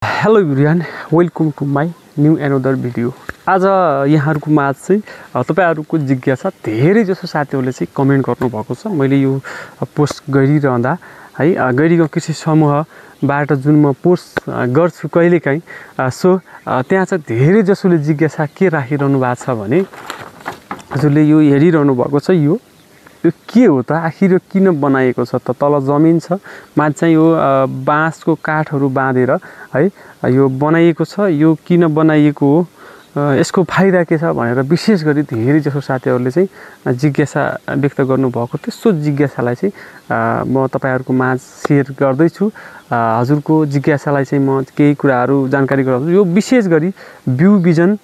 Hello everyone, welcome to my new another video. आज यहाँहरूको माझ चाहिँ तपाईहरुको जिज्ञासा धेरै जसो साथीहरूले चाहिँ कमेन्ट गर्नुभएको छ। मैले यो पोस्ट गरिरहँदा है गैरीगाउँ कृषि समूहबाट जुन म पोस्ट गर्छु कहिलेकाहीँ, सो त्यहाँ चाहिँ धेरै जसोले जिज्ञासा के राखिरहनु भएको छ भने हजुरले यो हेरिरहनु भएको छ, यो के हो त, आखिर यो किन बनाएको छ त? तल जमिन छ, माथि चाहिँ यो बाँसको काठहरू बाँधेर है यो बनाइएको छ। यो किन बनाइएको हो, यसको फाइदा के छ भनेर विशेष गरी धेरै जसो साथीहरूले चाहिँ जिज्ञासा व्यक्त गर्नुभएको। त्यस्तो जिज्ञासालाई चाहिँ म तपाईहरुको माझ सेयर गर्दैछु। हजुरको जिज्ञासालाई चाहिँ म केही कुराहरू जानकारी गराउँछु। यो विशेष गरी बिउ बिजन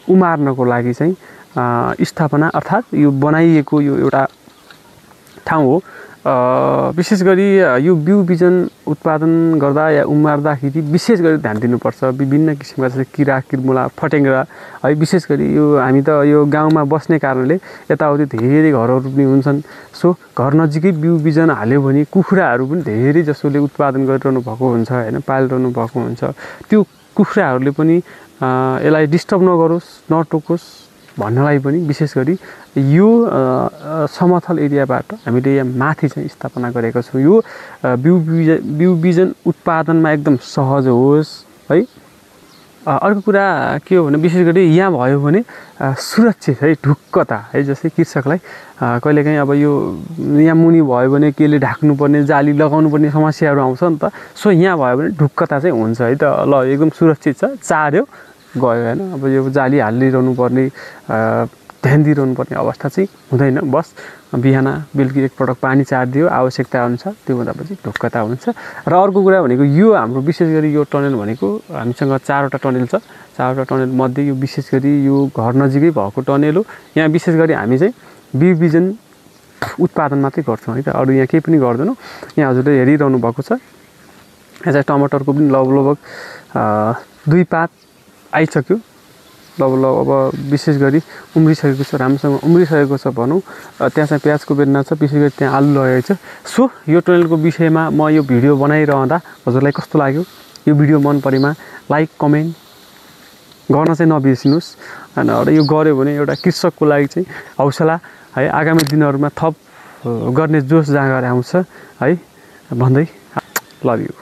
उमार्नको लागि चाहिँ स्थापना अर्थात् यो बनाइएको यो एउटा ठाउँ हो। विशेष गरी यो बिउ बिजन उत्पादन गर्दा या उमार्दाखेरि विशेष गरी ध्यान दिनुपर्छ। विभिन्न किसिमका जस्तै किरा किरमुला फटेङ्ग्रा है, विशेष गरी यो हामी त यो गाउँमा बस्ने कारणले यताउति धेरै घरहरू पनि हुन्छन्। सो घर नजिकै बिउ बिजन हाल्यो भने कुखुराहरू पनि धेरै जसोले उत्पादन गरिरहनु भएको हुन्छ हैन, पालिरहनु भएको हुन्छ। त्यो कुखुराहरूले पनि यसलाई डिस्टर्ब नगरोस्, नटोकोस् भन्नलाई पनि विशेष गरी यो समथल एरियाबाट हामीले यहाँ माथि चाहिँ स्थापना गरेका छौँ। यो बिउ बिजन उत्पादनमा एकदम सहज होस् है। अर्को कुरा के हो भने विशेष गरी यहाँ भयो भने सुरक्षित है, ढुक्कता है। जस्तै कृषकलाई कहिलेकाहीँ अब यो यहाँ मुनि भयो भने केले ढाक्नुपर्ने, जाली लगाउनुपर्ने समस्याहरू आउँछ नि त। सो यहाँ भयो भने ढुक्कता चाहिँ हुन्छ है त, ल एकदम सुरक्षित छ, चार्यो गयो हैन। अब यो जाली हालिरहनु पर्ने, ध्यान दिइरहनु पर्ने अवस्था चाहिँ हुँदैन। बस बिहान बेलुकी एकपटक पानी चारिदियो आवश्यकता अनुसार, त्यो हुँदापछि ढुक्कता हुन्छ। र अर्को कुरा भनेको यो हाम्रो विशेष गरी यो टनल भनेको हामीसँग 4वटा टनल छ। 4वटा टनल मध्ये यो विशेष गरी यो घर नजिकै भएको टनल हो। यहाँ विशेष गरी हामी चाहिँ बिउ बिजन उत्पादन मात्रै गर्छौँ है त, अरू यहाँ केही पनि गर्दैनौँ। यहाँ हजुरले हेरिरहनु भएको छ, यहाँ चाहिँ टमाटरको पनि लगभग 2 पात आइसक्यो। लगभग अब विशेष गरी उम्रिसकेको छ, राम्रोसँग उम्रिसकेको छ भनौँ। त्यहाँ चाहिँ प्याजको बेन्ना छ, विशेष गरी त्यहाँ आलु लगाएको छ। सो यो टनलको विषयमा म यो भिडियो बनाइरहँदा हजुरलाई कस्तो लाग्यो? यो भिडियो मन परेमा लाइक कमेन्ट गर्न चाहिँ नबिर्सिनुहोस् हैन। र यो गर्यो भने एउटा कृषकको लागि चाहिँ हौसला है, आगामी दिनहरूमा थप गर्ने जोस जाँगर आउँछ है भन्दै लभ यु।